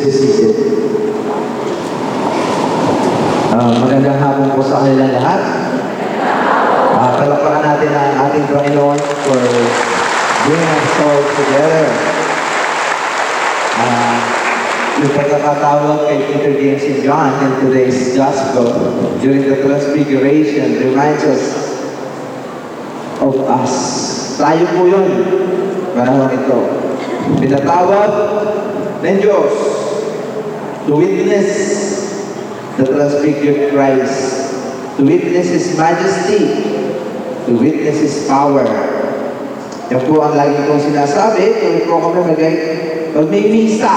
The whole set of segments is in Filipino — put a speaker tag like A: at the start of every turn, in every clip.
A: be seated. Magandang hapon po sa kanilang lahat. Palakpakan natin ang ating Panginoon for bringing us all together. Yung pagkakatawag kay Peter, James, and John in today's Gospel during the Transfiguration reminds us of us. Tayo po yun. Panahon ito. Pinatawag ng Diyos to witness the transfigured Christ, to witness His majesty, to witness His power. Yan po ang lagi kong sinasabi, tuloy po kami pag may misa.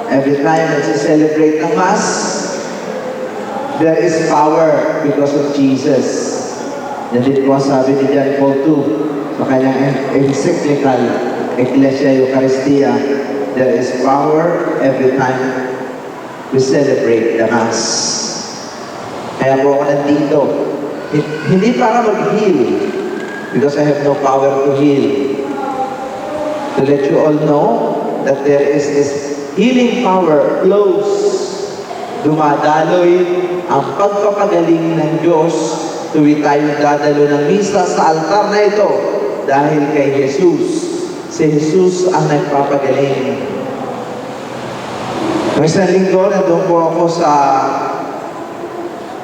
A: Every time that you celebrate the Mass, there is power because of Jesus. Yan din po ang sabi ni John Paul II sa kanyang encyclical Ecclesia Eucharistia. There is power every time we celebrate the Mass. Kaya po ako nandito. Hindi para mag-heal, because I have no power to heal. To let you all know that there is this healing power close. Dumadaloy ang pagpapagaling ng Diyos tuwing tayo dadalo ng misa sa altar na ito dahil kay Jesus. Si Jesus ang nagpapagaling. Noong isang linggo, nandun po ako sa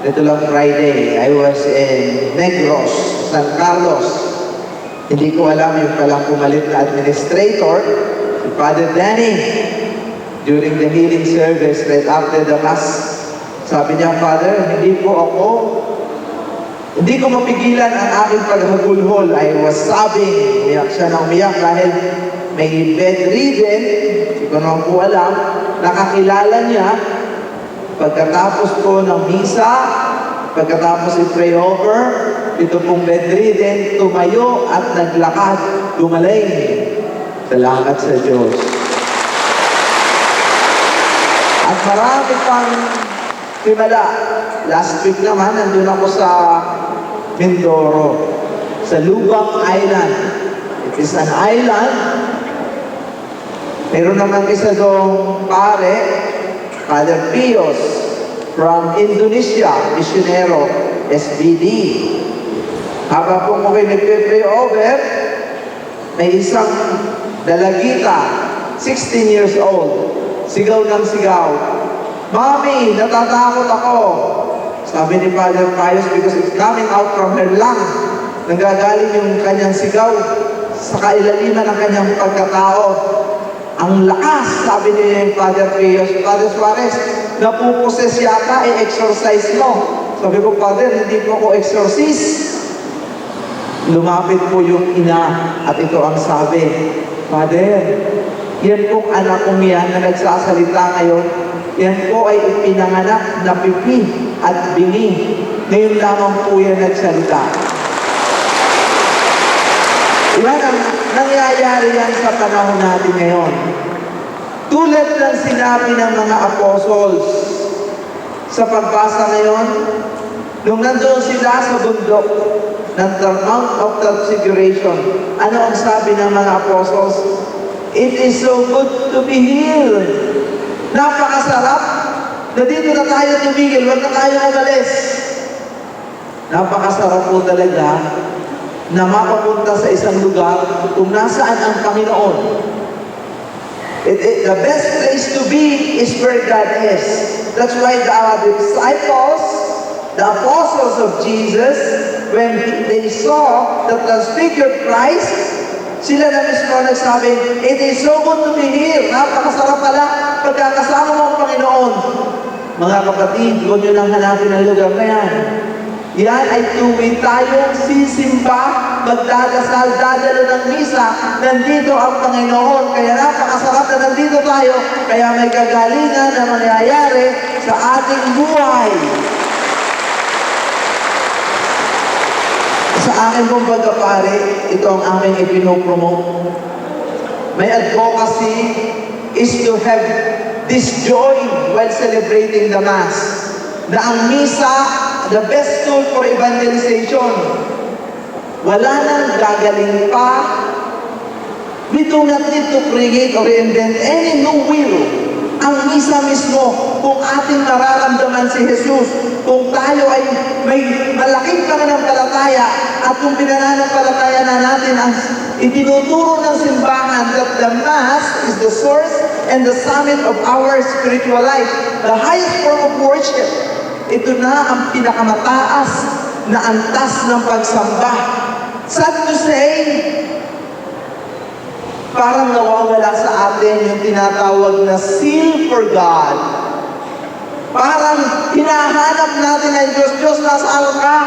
A: ito lang Friday. I was in Negros, San Carlos. Hindi ko alam yung palang pumalit na administrator, si Father Danny. During the healing service, right after the Mass, sabi niya, Father, hindi ko mapigilan ang aking paghagulhol. I was sobbing, umiyak siya na umiyak dahil may bedridden, hindi ko naman po alam, nakakilala niya, pagkatapos po ng misa, pagkatapos i-pray over, ito pong bedridden, tumayo at naglakad, gumaling. Salamat sa Diyos. At marami pang himala. Last week naman, nandun ako sa Mindoro, sa Lubang Island. It is an island. Meron naman isa doong pare, Father Pios, from Indonesia, Misionero, SBD. Habang po kami nagpe-pray over, may isang dalagita, 16 years old, sigaw ng sigaw, Mommy, natatakot ako. Sabi ni Father Pius, because it's coming out from her lung. Nanggagaling yung kanyang sigaw sa kailaliman ng kanyang pagkatao. Ang lakas, sabi ni Father Pius, Father Suarez, napuposes yata, i-exorcise mo. Sabi ko, Father, hindi po ako exorcist. Lumapit po yung ina at ito ang sabi, Father, yan pong anak kong yan na nagsasalita ngayon, yan po ay ipinanganak na pipi at bini. Ngayon lamang po yan nagsalita. Ilan ang nangyayari yan sa panahon natin ngayon. Tulad ng sinabi ng mga apostles sa pagbasa ngayon, nung nandoon sila sa bundok ng Mount of Transfiguration, ano ang sabi ng mga apostles? It is so good to be healed. Napakasarap na dito na tayo tumigil, huwag na tayo umalis. Napakasarap po talaga na mapapunta sa isang lugar kung nasaan ang Panginoon. The best place to be is where God is. That's why the disciples, the apostles of Jesus, when they saw the transfigured Christ, sila na mismo nagsabi, it is so good to be here. Napakasarap pala pagkakasama mo ang Panginoon. Mga kapatid, huwag nyo lang hanapin ang lugar na yan. Yan ay tuwing tayong sisimba, magdadasal, dadalo ng misa, nandito ang Panginoon. Kaya napakasarap na nandito tayo, kaya may kagalingan na mangyayari sa ating buhay. Sa akin pong pagkapare, ito ang aming ipinopromote. My advocacy is to have this joy while celebrating the Mass. Na ang misa, the best tool for evangelization. Wala nang gagaling pa. We do not need to create or invent any new will. ang misa mismo, kung ating nararamdaman si Jesus, kung tayo ay may malaking pananampalataya at kung pinananampalataya na natin ang itinuturo ng simbahan that the Mass is the source and the summit of our spiritual life, the highest form of worship. Ito na ang pinakamataas na antas ng pagsamba. Sad to say, parang nawawala sa atin yung tinatawag na zeal for God. Parang hinahanap natin ang Diyos. Diyos, nasaan ka?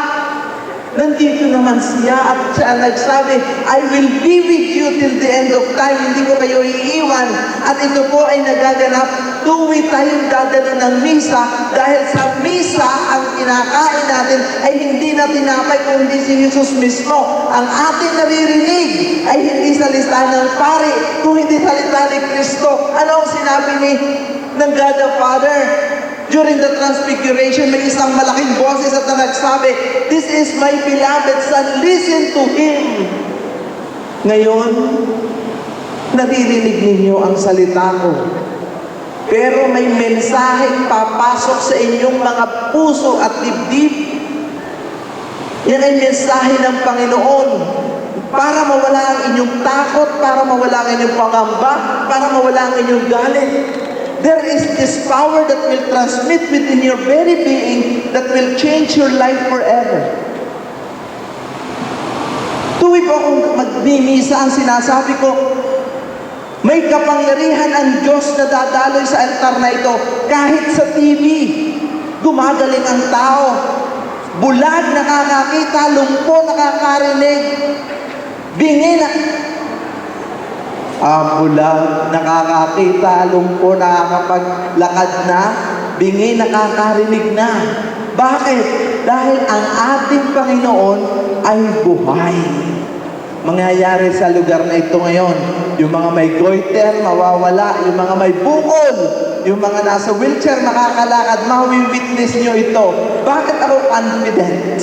A: Nandito naman siya at siya nagsabi, I will be with you till the end of time. Hindi ko kayo iiwan. At ito po ay nagaganap. Tuwi tayong dadalo ng misa dahil sa misa ang kinakain natin ay hindi na tinapay kung hindi si Jesus mismo. Ang ating naririnig ay hindi salita ng pari, kung hindi salita ni Kristo. Ano ang sinabi ng God the Father? During the Transfiguration, may isang malaking boses at nagsabi, this is my beloved Son, listen to Him. Ngayon, naririnig ninyo ang salita ko. Pero may mensaheng papasok sa inyong mga puso at dibdib. Yan ay mensahe ng Panginoon para mawala ang inyong takot, para mawala ang inyong pangamba, para mawala ang inyong galit. There is this power that will transmit within your very being that will change your life forever. Tuwi po akong magmimisa, ang sinasabi ko, may kapangyarihan ang Diyos na dadaloy sa altar na ito. Kahit sa TV, gumagaling ang tao. Bulag, nakakakita. Lumpo, nakakarinig. Bingi, bulag, nakakakita. Lumpo, nakakapaglakad na. Bingi, nakakarinig na. Bakit? Dahil ang ating Panginoon ay buhay. Mangyayari sa lugar na ito ngayon. Yung mga may goiter, mawawala. Yung mga may bukol, yung mga nasa wheelchair, makakalakad, mawi-witness nyo ito. Bakit ako confident?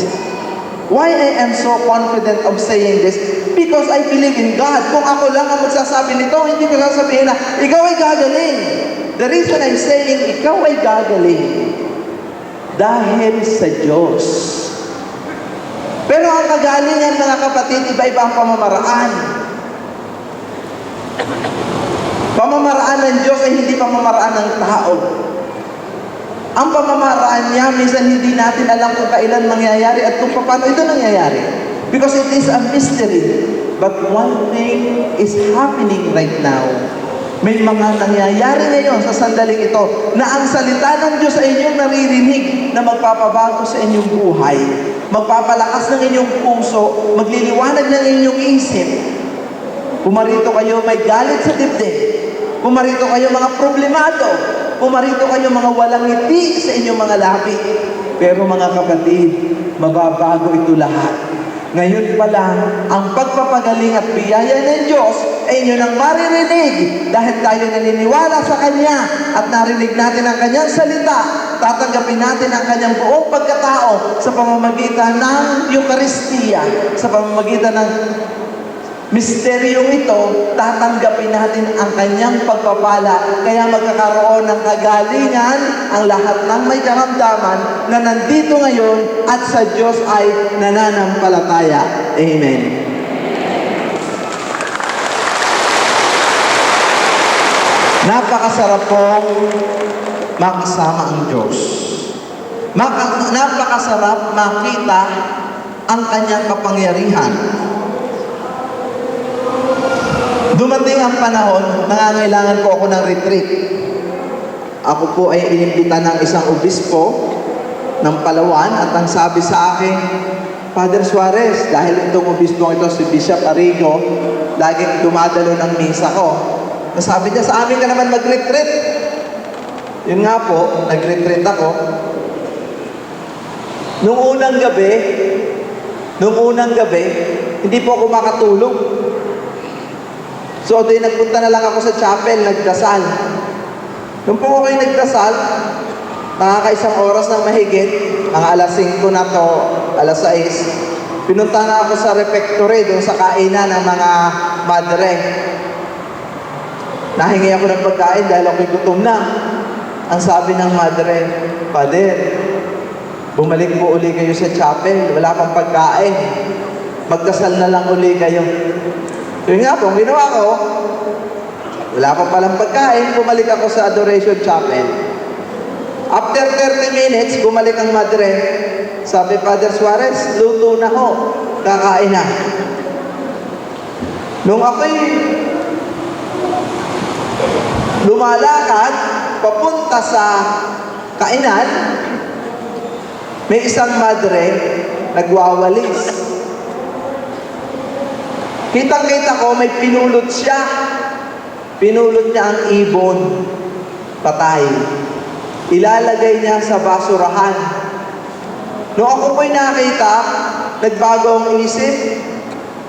A: Why I am so confident of saying this? Because I believe in God. Kung ako lang ang magsasabi nito, hindi ko sasabihin na, ikaw ay gagaling. The reason I'm saying, ikaw ay gagaling, dahil sa Diyos. Pero ang kagalingan, mga kapatid, iba-iba ang pamamaraan. Pamamaraan ng Diyos ay hindi pamamaraan ng tao. Ang pamamaraan niya, minsan hindi natin alam kung kailan mangyayari at kung paano ito nangyayari. Because it is a mystery. But one thing is happening right now. May mga nangyayari ngayon sa sandaling ito na ang salita ng Diyos sa inyong naririnig na magpapabago sa inyong buhay. Magpapalakas ng inyong puso, magliliwanag ng inyong isip. Pumarito kayo may galit sa dibdib. Pumarito kayo mga problemado. Pumarito kayo mga walang ngiti sa inyong mga labi. Pero mga kapatid, mababago ito lahat. Ngayon pa lang, ang pagpapagaling at biyaya ng Diyos ay inyo nang maririnig dahil tayo naniniwala sa Kanya at narinig natin ang Kanyang salita. Tatanggapin natin ang Kanyang buong pagkatao sa pamamagitan ng Eucharistia, sa pamamagitan ng misteryong ito, tatanggapin natin ang Kanyang pagpapala. Kaya magkakaroon ng kagalingan ang lahat ng may karamdaman na nandito ngayon at sa Diyos ay nananampalataya. Amen. Napakasarap pong makasama ang Diyos. Napakasarap makita ang Kanyang kapangyarihan. Dumating ang panahon, nangangailangan po ako ng retreat. Ako po ay inimbita ng isang obispo ng Palawan at ang sabi sa akin, Father Suarez, dahil itong obispo ito, si Bishop Arrigo, laging dumadalo ng misa ko. Nasabi niya, sa amin ka naman mag-retreat. Yun nga po, nag-retreat ako. Nung unang gabi, hindi po ako makatulog. So, nagpunta na lang ako sa chapel, nagdasal. Nung po ako nagdasal, nakakaisang oras ng mahigit, mga alas 5 na to, alas 6, pinunta na ako sa refectory, doon sa kainan ng mga madre. Nahingi ako ng pagkain dahil ako'y gutom na. Ang sabi ng madre, Father, bumalik po uli kayo sa chapel, wala pang pagkain. Magdasal na lang uli kayo. Yun nga po, ginawa ko, wala pa palang pagkain, bumalik ako sa Adoration Chapel. After 30 minutes, bumalik ang madre. Sabi, Father Suarez, luto na ho, kakain na. Nung ako'y lumalakad, papunta sa kainan, may isang madre nagwawalis. Kitang-kita ko, may pinulot siya. Pinulot niya ang ibon, patay. Ilalagay niya sa basurahan. Noong ako po'y nakita, nagbago ang isip.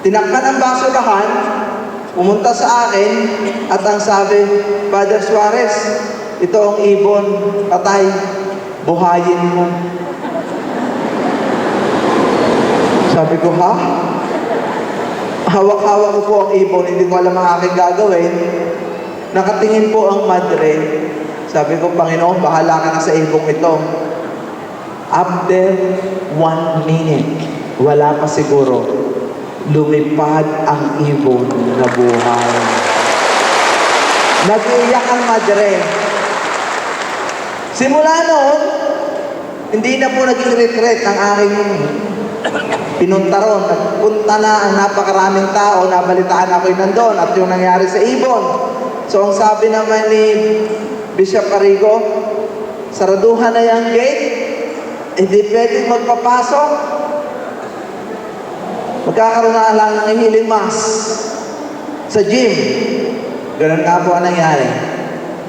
A: Tinakpan ang basurahan, pumunta sa akin, at ang sabi, Father Suarez, ito ang ibon, patay, buhayin mo. Sabi ko, ha? Hawak-hawak ko po ang ibon, hindi ko alam ang aking gagawin. Nakatingin po ang madre. Sabi ko, Panginoon, bahala ka na sa ibong ito. After 1 minute, wala pa siguro, lumipad ang ibon na buhay. Nag-iiyak ang madre. Simula noon, hindi na po naging retreat ang aking pinunta ron. Nagpunta na ang napakaraming tao, nabalitaan ako'y nandun at yung nangyari sa ibon. So ang sabi naman ni Bishop Arrigo, saraduhan na yung gate, hindi pwedeng magpapasok. Magkakaroon na lang ng healing mass sa gym. Ganun nga po ang nangyari.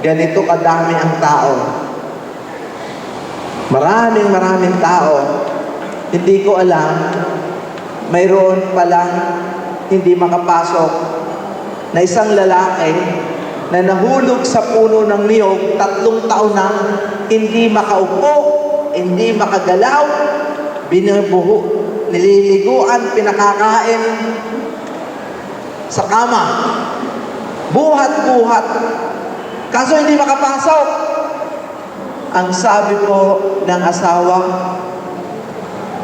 A: Ganito kadami ang tao. Maraming tao. Hindi ko alam, mayroon palang hindi makapasok na isang lalaki na nahulog sa puno ng niyog, 3 taon nang hindi makaupo, hindi makagalaw, nililiguan, pinakakain sa kama. Buhat-buhat. Kaso hindi makapasok. Ang sabi ko ng asawa,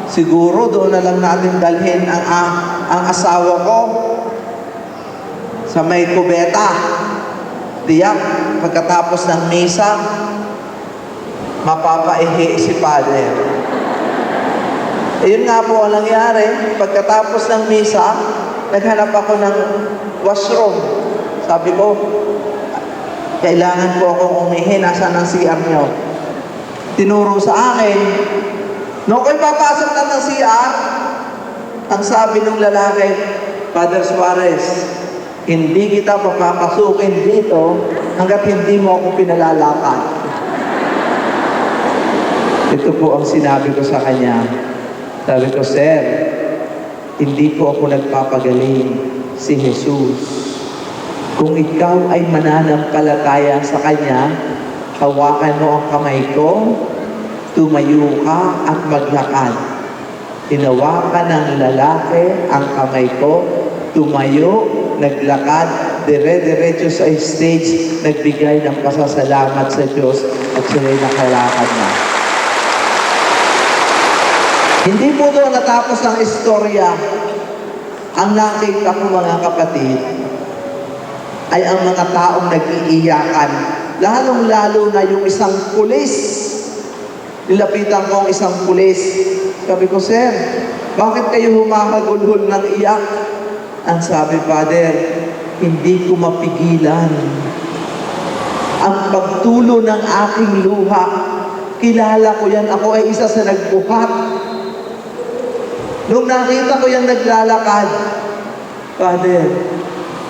A: siguro doon na lang natin dalhin ang asawa ko sa may kubeta. Tiyak, pagkatapos ng misa, mapapaihi si Father. Ayun nga po ang nangyari. Pagkatapos ng misa, naghanap ako ng washroom. Sabi ko, kailangan po akong umihi. Nasaan ang CR nyo? Tinuro sa akin. Noong ko'y papasok na ng CR, ang sabi ng lalaki, Father Suarez, hindi kita papapasukin dito hanggat hindi mo ako pinalalakad. Ito po ang sinabi ko sa kanya. Sabi ko, Sir, hindi po ako nagpapagaling, si Jesus. Kung ikaw ay mananampalataya sa Kanya, hawakan mo ang kamay ko, tumayo ka at maglakad. Hinawakan ng lalaki ang kamay ko, tumayo, naglakad, dire-diretso sa stage, nagbigay ng pasasalamat sa Diyos at sila'y nakalakad na. Hindi po doon natapos ang istorya. Ang nakita ko mga kapatid ay ang mga taong nag-iiyakan. Lalong-lalo na yung isang pulis. Nilapitan ko ang isang pulis. Sabi ko, Sir, bakit kayo humahagulhol ng iyak? Ang sabi, Father, hindi ko mapigilan ang pagtulo ng aking luha. Kilala ko yan. Ako ay isa sa nagbuhat. Nung nakita ko yung naglalakad, Father,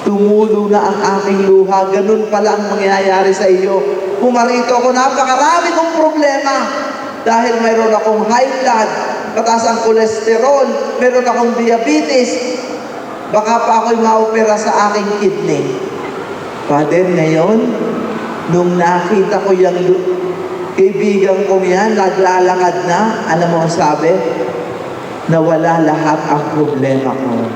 A: tumulo na ang aking luha. Ganun pala ang mangyayari sa iyo. Pumarito ako, napakarami kong problema. Dahil mayroon akong high blood, mataas ang kolesterol, mayroon akong diabetes, baka pa ako'y maopera sa aking kidney. Father, ngayon, nung nakita ko yung kaibigan ko yan, naglalakad na, alam mo ang sabi? Nawala lahat ang problema ko.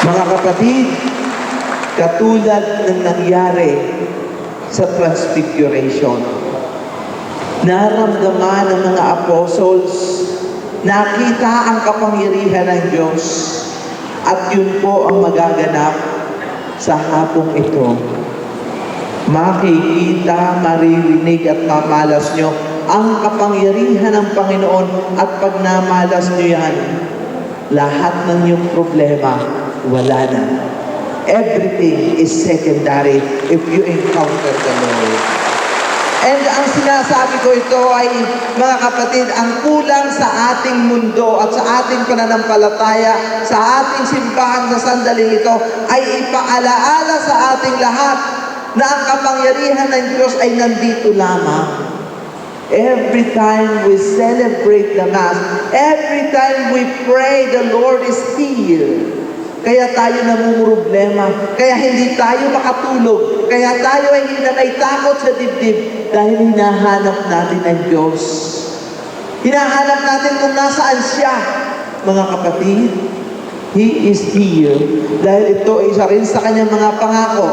A: Mga kapatid, Katulad ng nangyari sa Transfiguration. Naramdaman ng mga apostles, nakita ang kapangyarihan ng Diyos, at yun po ang magaganap sa hapong ito. Makikita, maririnig at mamalas nyo ang kapangyarihan ng Panginoon, at pag namalas nyo yan, lahat ng iyong problema, wala na. Everything is secondary if you encounter the Lord. And ang sinasabi ko ito ay, mga kapatid, ang kulang sa ating mundo at sa ating pananampalataya, sa ating simbahan sa sandaling ito, ay ipaalaala sa ating lahat na ang kapangyarihan ng Diyos ay nandito lamang. Every time we celebrate the Mass, every time we pray, the Lord is here. Kaya tayo namumroblema, kaya hindi tayo makatulog, kaya tayo ay hinanay takot sa dibdib, dahil hinahanap natin ang Diyos. Hinahanap natin kung nasaan siya. Mga kapatid, He is here. Dahil ito ay isa rin sa kanyang mga pangako.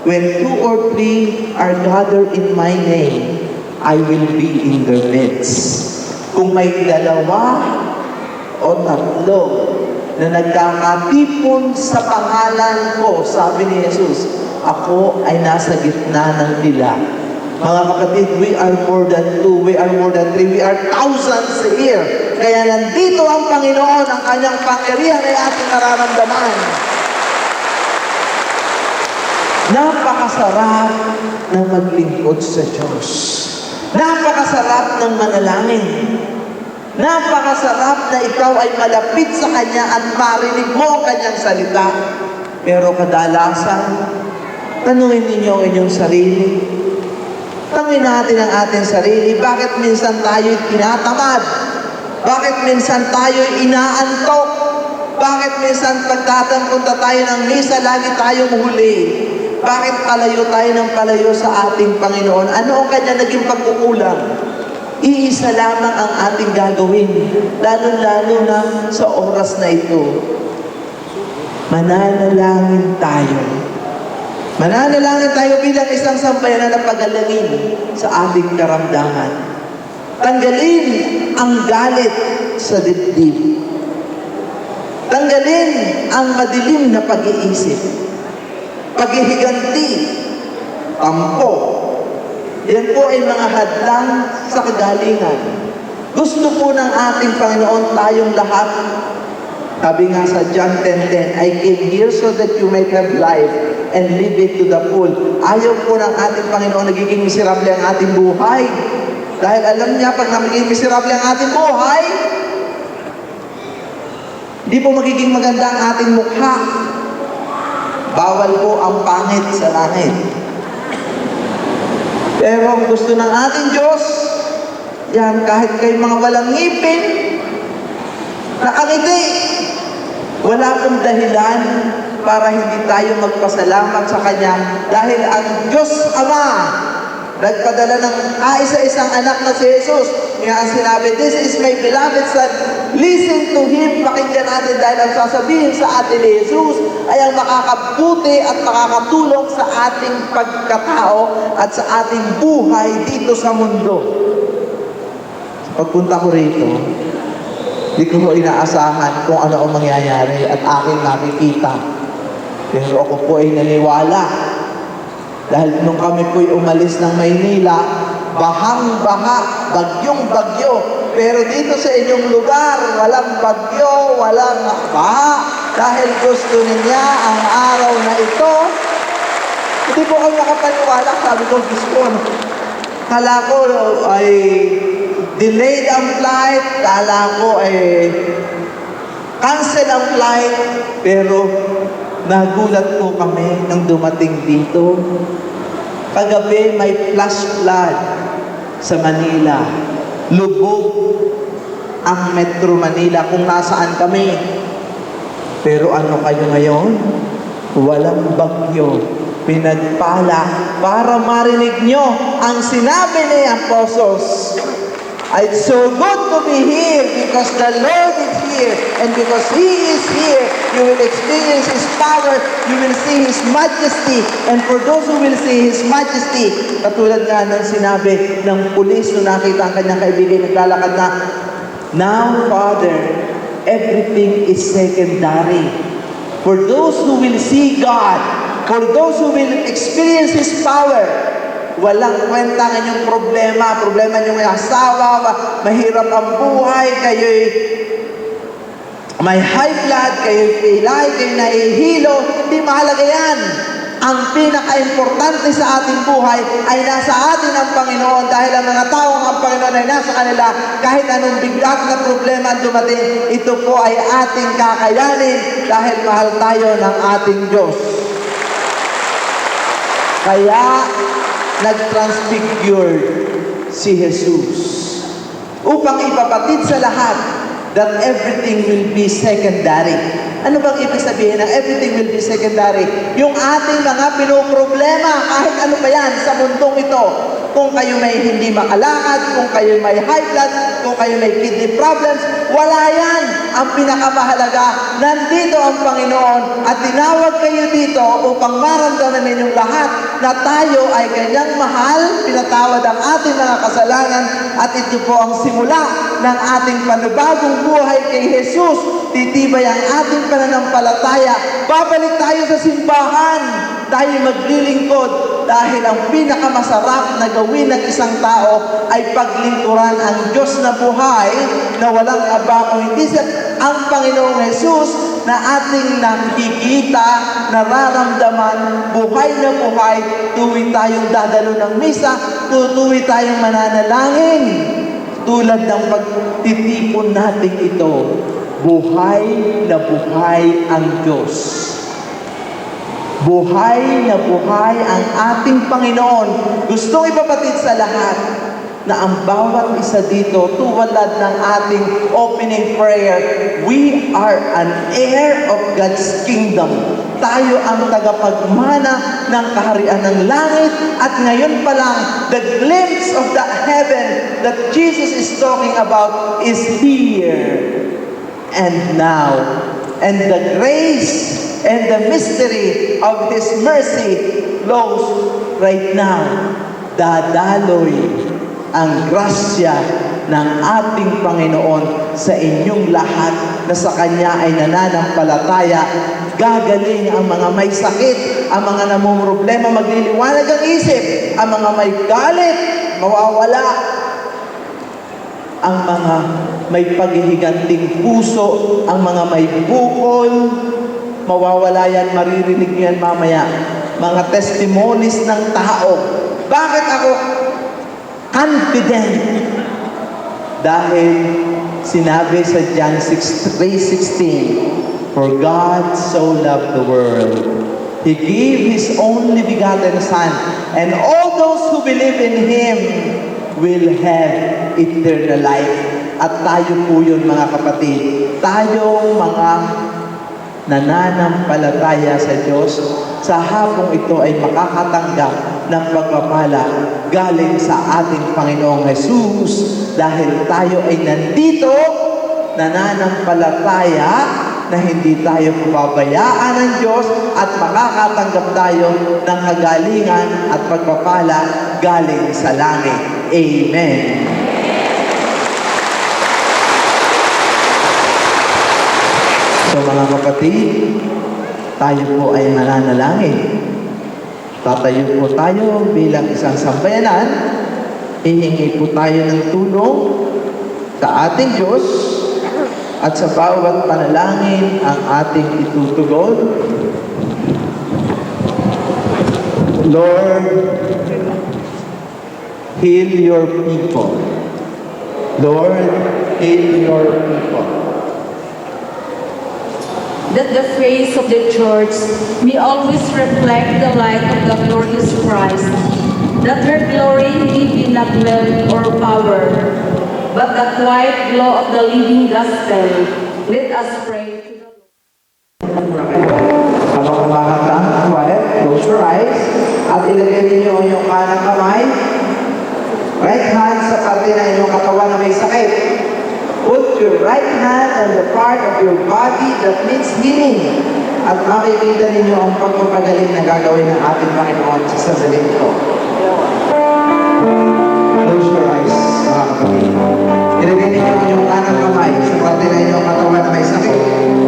A: When 2 or 3 are gathered in my name, I will be in their midst. Kung may 2 o 3 na nagkakatipon sa pangalan ko, sabi ni Jesus, ako ay nasa gitna ng nila. Mga kapatid, we are more than 2, we are more than 3, we are thousands here. Kaya nandito ang Panginoon, ang kanyang pangyarihan ay ating nararamdaman. Napakasarap ng maglingkod sa Diyos. Napakasarap ng manalangin. Napakasarap na ikaw ay malapit sa Kanya at marinig mo ang Kanyang salita. Pero kadalasan, tanungin ninyo ang inyong sarili. Tanungin natin ang ating sarili, bakit minsan tayo'y tinatamad? Bakit minsan tayo'y inaantok? Bakit minsan pagtatanpunta tayo ng misa, lagi tayong huli? Bakit palayo tayo ng palayo sa ating Panginoon? Ano ang Kanya naging pagkukulang? Iisa lamang ang ating gagawin, lalo-lalo na sa oras na ito. Mananalangin tayo. Mananalangin tayo bilang isang sambayanan na pagalangin sa ating karamdaman. Tanggalin ang galit sa dibdib. Tanggalin ang madilim na pag-iisip. Paghihiganti, tampo. Yan po ay mga hadlang sa kagalingan. Gusto po ng ating Panginoon tayong lahat. Sabi nga sa John 10:10, I came here so that you might have life and live it to the full. Ayaw po ng ating Panginoon nagiging miserable ang ating buhay. Dahil alam niya, pag nagiging miserable ang ating buhay, hindi po magiging maganda ang ating mukha. Bawal po ang pangit sa langit. Pero ang gusto ng ating Diyos, yan, kahit kayo mga walang ngipin, nakangiti, wala pong dahilan para hindi tayo magpasalamat sa Kanya. Dahil ang Diyos Ama, nagpadala ng kaisa-isang anak na si Jesus. Nga ang sinabi, this is my beloved Son, listen to Him. Pakinggan natin dahil ang sasabihin sa atin ni Jesus ay ang makakabuti at makakatulong sa ating pagkatao at sa ating buhay dito sa mundo. Pagpunta ko rito, di ko inaasahan kung ano ang mangyayari at aking nakikita. Pero ako po ay naniwala. Dahil nung kami po'y umalis ng Maynila, bahang-baha, bagyong-bagyo. Pero dito sa inyong lugar, walang bagyo, walang baha. Dahil gusto niya ang araw na ito. Hindi po ako makapaniwala. Sabi ko, Diyos ko, kala ko ay delayed ang flight. Kala ko ay cancel ang flight. Pero nagulat po kami nang dumating dito. Kagabi may flash flood sa Manila. Lubog ang Metro Manila kung nasaan kami. Pero ano kayo ngayon? Walang bagyo. Pinagpala para marinig nyo ang sinabi ni Apostles. It's so good to be here because the Lord is here. here. And because He is here, you will experience His power, you will see His majesty. And for those who will see His majesty, katulad nga ng sinabi ng pulis nung nakita ang kanyang kaibigan naglalakad na, now, Father, everything is secondary. For those who will see God, for those who will experience His power, walang kwenta ng inyong problema niyo may asawa, mahirap ang buhay, kayo'y may high blood, kayo'y pilay, kayo'y nahihilo, hindi mahalaga yan. Ang pinaka-importante sa ating buhay ay nasa atin ang Panginoon dahil ang mga taong ang Panginoon ay nasa kanila, kahit anong bigat na problema ang dumating, ito po ay ating kakayanin dahil mahal tayo ng ating Diyos. Kaya, nag-transfigured si Jesus upang ipapatid sa lahat that everything will be secondary. Ano bang ibig sabihin ng everything will be secondary? Yung ating mga pinoproblema, kahit ano pa yan sa mundong ito, kung kayo may hindi makalakad, kung kayo may high blood, kung kayo may kidney problems, wala yan. Ang pinakamahalaga, nandito ang Panginoon at tinawag kayo dito upang maramdaman ninyong lahat na tayo ay kanyang mahal, pinatawad ang ating mga kasalanan at ito po ang simula ng ating panibagong buhay kay Jesus. Titibay ang ating pananampalataya. Babalik tayo sa simbahan. Tayo maglilingkod dahil ang pinakamasarap na gawin ng isang tao ay paglingkuran ang Diyos na buhay na walang aba o hindi ang Panginoong Jesus na ating nakikita, nararamdaman, buhay na buhay, tuwing tayong dadalo ng misa, tuwing tayong mananalangin. Tulad ng pagtitipon natin ito, buhay na buhay ang Diyos. Buhay na buhay ang ating Panginoon. Gustong ipapatid sa lahat na ang bawat isa dito, tulad ng ating opening prayer, we are an heir of God's kingdom. Tayo ang tagapagmana ng kaharian ng langit at ngayon pa lang, the glimpse of the heaven that Jesus is talking about is here and now. And the grace and the mystery of His mercy flows right now. Dadaloy ang grasya ng ating Panginoon sa inyong lahat na sa Kanya ay nananampalataya. Gagaling ang mga may sakit, ang mga namumroblema, magliliwanag ang isip, ang mga may galit, mawawala, ang mga may paghihiganting puso, ang mga may bukol, mawawala yan, maririnig nyo yan mamaya. Mga testimonies ng tao. Bakit ako confident? Dahil sinabi sa John 3:16, for God so loved the world, He gave His only begotten Son, and all those who believe in Him will have eternal life. At tayo po yun, mga kapatid. Tayo mga nananampalataya sa Diyos, sa hapong ito ay makakatanggap ng pagpapala galing sa ating Panginoong Jesus dahil tayo ay nandito, nananampalataya na hindi tayo pababayaan ng Diyos at makakatanggap tayo ng kagalingan at pagpapala galing sa langit. Amen. So mga kapatid, tayo po ay mananalangin. Tatayo po tayo bilang isang sambayanan. Hihingi po tayo ng tulong sa ating Diyos at sa bawat panalangin ang ating itutugon. Lord, heal your people. Lord, heal your people.
B: That the face of the church may always reflect the light of the glorious Christ, that her glory may be not wealth or power, but the quiet glow of the living gospel. Let us pray to the Lord.
A: Habang kumakanta, quiet, close your eyes, at ilagay niyo yung kanang kamay, right hand sa parte ng inyong katawan na may sakit. Put your right hand on the part of your body that needs healing. At makikita ninyo ang pagpapagaling na gagawin ng ating Panginoon sa sandali ito. Close your eyes, mga kapatid. Ilagay ninyo ang inyong kanang kamay sa parte na inyong katawan na may sakit.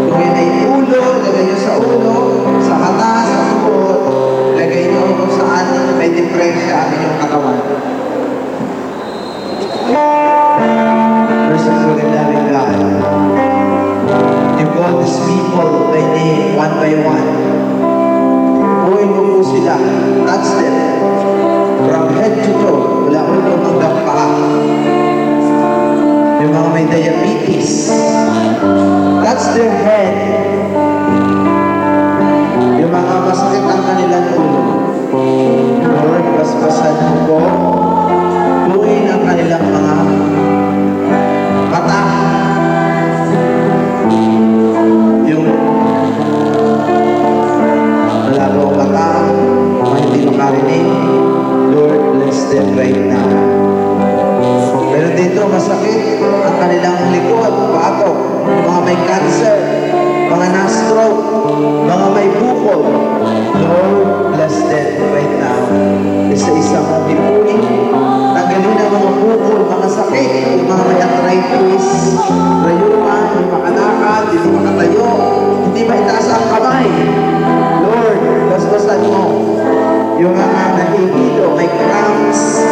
A: Kung yan ay ulo, ilagay nyo sa ulo, sa mata, sa tuhod, ilagay nyo kung saan may depresya ang inyong katawan. Merciful and loving God, you call these people by name, one by one. Buhay mo po sila, touch them, from head to toe, mula ulo hanggang paa. Yung mga may diabetes, touch their head. Yung mga masakit ang kanilang ulo, Lord, basbasan mo po, buuin ang kanilang mga mata. Yung malabo ang mata, mga hindi makarinig, Lord, bless them right now. Pero dito masakit ang kanilang likod, batok, mga may cancer, mga na-stroke, mga may bukol. Lord, bless them right now. Isa-isa mong ipunin. Tanggalin ang mga bukol, mga sakit, yung mga may arthritis, rayuma, hindi makalakad, hindi makatayo, hindi maitaas ang kamay. Lord, basbasan mo. Yung mga nahihilo, may cramps,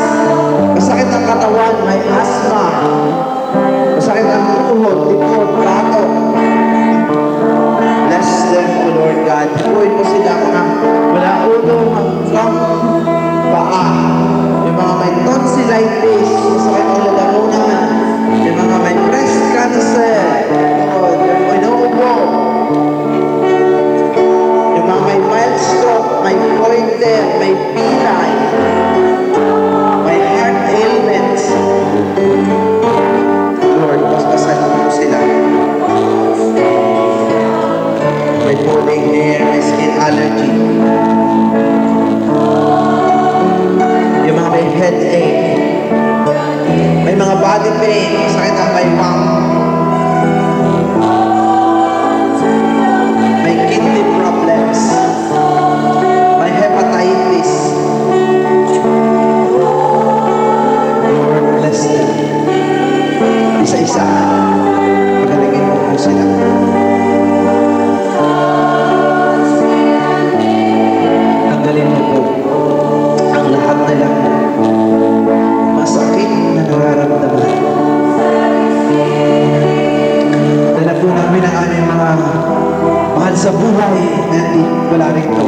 A: masakit ang katawan, may asthma, masakit ang tuhod, likod, batok. Bless them, O Lord God. Buhay mo sila mga mula ulo hanggang paa. Yung mga may tonsillitis, masakit ang lalamunan. Yung mga may breast cancer, yung inuubo. Yung mga may mild stroke, may goiter, may pilay, may heart ailments. Lord, basbasan mo sila. May pulling hair, may skin allergy. Yung mga may headache, may mga body pain, masakit ang baywang, may kidney problems, may hepatitis. Lord, bless them. Isa-isa, pagalingin mo po sila. Tanggalin mo po ang lahat nilang masakit na nararamdaman. Dala po namin ang aming mga mahal sa buhay na hindi wala rito.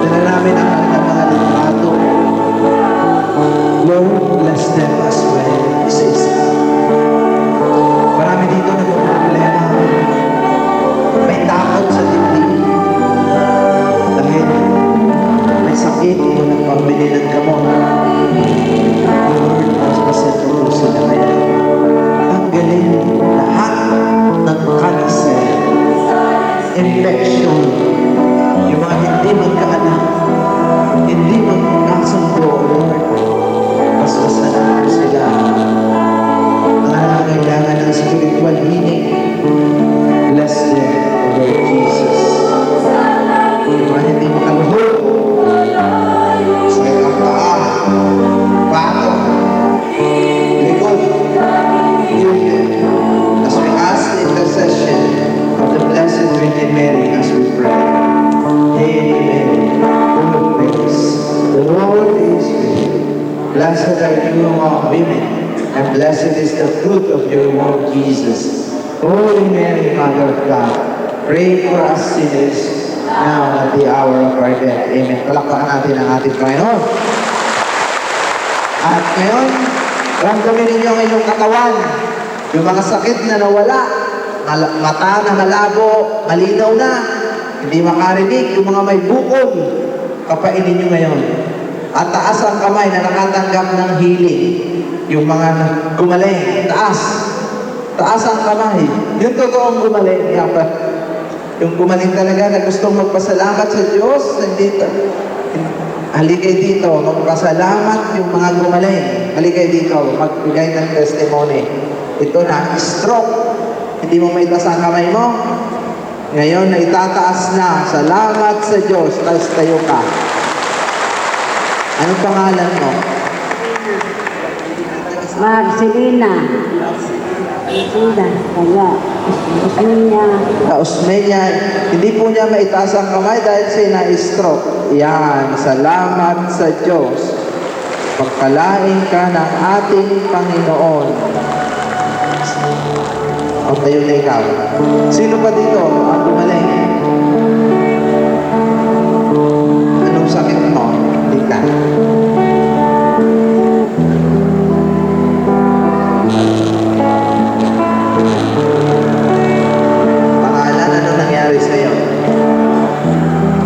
A: Dala namin ang kanilang mga litrato. Lord, bless them as well. Isa-isa. Marami dito nagpo-problema. May takot sa dibdib. Dahil may sakit o nagpambili ng gamot. Lord, basbasan mo po sila kaya. Tanggalin lahat ng cancer, infection, yung mga hindi magkaanak, hindi magkasundo, Lord. Basbasan mo po sila. Ang nangangailangan ng spiritual healing, bless them, O Lord Jesus. Yung mga hindi makaluhod, sakit ang paa, batok, likod, heal them. As we ask the intercession of the Blessed Virgin Mary as we pray. Hail Mary, full of grace, the Lord is with you. Blessed are you among women, and blessed is the fruit of your womb, Jesus. Holy Mary, Mother of God, pray for us sinners, now at the hour of our death. Amen. Palakpakan natin ang ating Panginoon. At ngayon, ramdamin ninyo ang inyong katawan. Yung mga sakit na nawala, mata na malabo, malinaw na, hindi makarinig, yung mga may bukol, kapainin nyo ngayon. At taas ang kamay na nakatanggap ng healing. Yung mga gumaling, taas. Taas ang kamay. Yung totoong gumaling. Yung gumaling talaga na gustong magpasalamat sa Diyos, hindi halikay dito, magpasalamat yung mga gumaling. Halikay dito, magbigay ng testimony. Ito na, stroke. Hindi mo maitaas ang kamay mo. Ngayon na itataas na. Salamat sa Diyos. Tapos tayo ka. Anong pangalan mo?
C: Marcelina. Marcelina. Kaya, Osmeña.
A: Osmeña, hindi po niya maitaas ang kamay dahil siya na-stroke. Yan, salamat sa Diyos. Pagpalain ka ng ating Panginoon. O tayo na ikaw. Sino pa dito ang gumaling? Anong sakit mo? Hindi ka. Pangalan, ano nangyari sa'yo?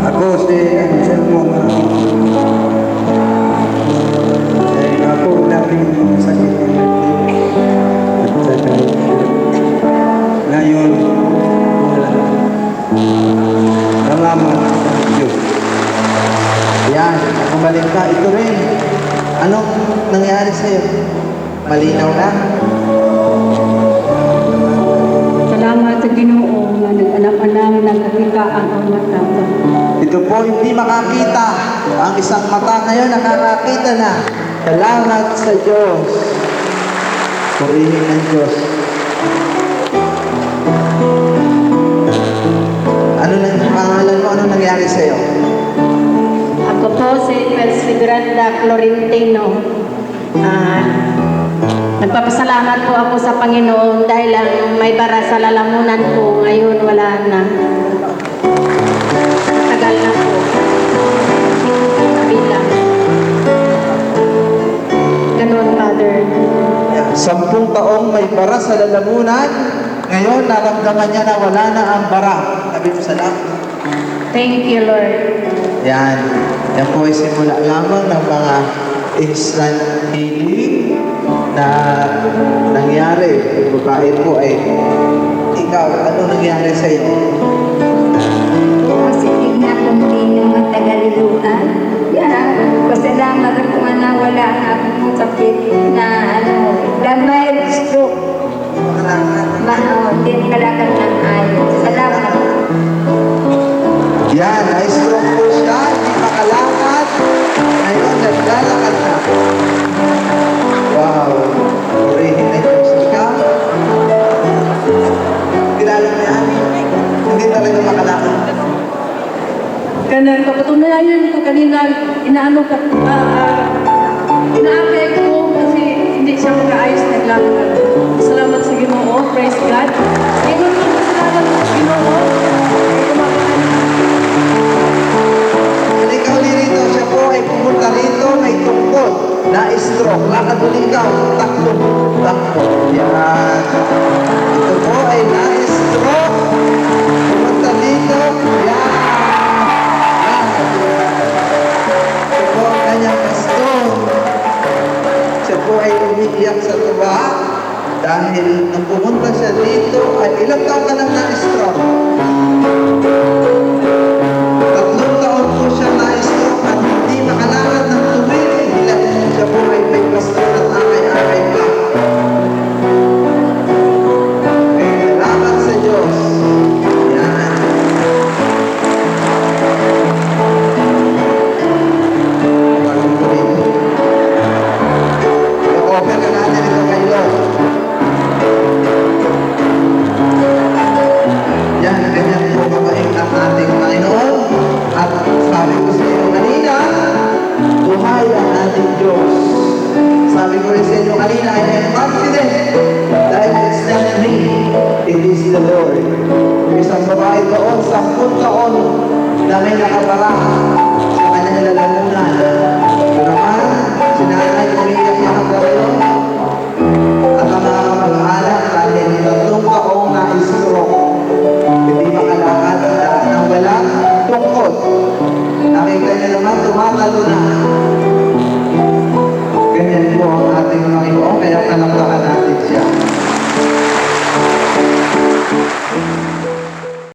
D: Ako si Anselmo. Ako dating sakit ng at saka ngayon salamat sa Diyos.
A: Yan, gumaling ka. Ito rin. Anong nangyari sa'yo? Malinaw na?
C: Salamat sa Ginoo nga nag-anak-anak nagkakitaan ang mata.
A: Ito po, hindi makakita. Ang isang mata ngayon, nakakakita na. Salamat sa Diyos. Purihin ng Diyos. Ano nang pangalan mo? Ano nangyari sa'yo?
C: Ako po si Perseveranda Florentino. Nagpapasalamat po ako sa Panginoon dahil lang may bara sa lalamunan ko. Ngayon wala na. Tagal na po. Bilang. Ganun, Father.
A: 10 taong may bara sa lalamunan. Ngayon, naramdaman niya na wala na ang bara. Sabi mo salamat.
C: Thank you, Lord.
A: Yan. Yan po ay simula lamang ng mga instant healing na nangyari. Yung babae po ay, ikaw, ano nangyari sa iyo?
E: Positive na continue matagaliluan. Yeah, pasalamat ako nga na wala na akong sakit na damay stroke. Din kalakan ng ayos. Salamat.
A: Yan, na-stroke po siya, hindi makalakad. Ngayon, naglalakad na. Wow. Purihin na Diyos. Ikaw? Kilala mo yan? Hindi talaga makalakad.
B: Kanan, papatunayan ko kanina, inaano ka, inaapay ko kasi hindi siya makaayos naglalakad. Salamat sa Ginoo, praise God. Ingon ko salamat sa Ginoo.
A: Ikaw rito, siya po ay pumunta rito, may tungkol, na-stroke, lakad ulit ikaw, takbo, takbo. Yan. Ito po ay na-stroke, pumunta dito, yan. Ito po ang kanyang pastor. Siya po ay umiiyak sa tuwa dahil nung pumunta siya dito, ay ilang taon ka nang na-stroke? 3 taon po siya na-stroke at hindi makalakad ng tumingin. Siya po ay may pastor at akay-akay pa. Kaya salamat sa Diyos. Yan. Walang tumingin. I-offer ka natin ito kay Lord. Yan, ganyan po kabait ang ating Panginoon. At sabi ko sa inyo kanina, buhay ang ating Diyos. Sabi ko rin sa inyo kanina, I am confident dahil it's not me, it is the Lord. Yung isang babae doon, 10 taon na may nakabara sa kanyang lalamunan. Ito naman, sinanay, umiyak niya ang Panginoon. At ang mga mag-anak dahil 3 taong na-stroke. Hindi makalakad ng walang tungkod. Nakita niyo naman, tumatalo na. Ganyan po ang ating Panginoon, kaya palakpakan natin siya.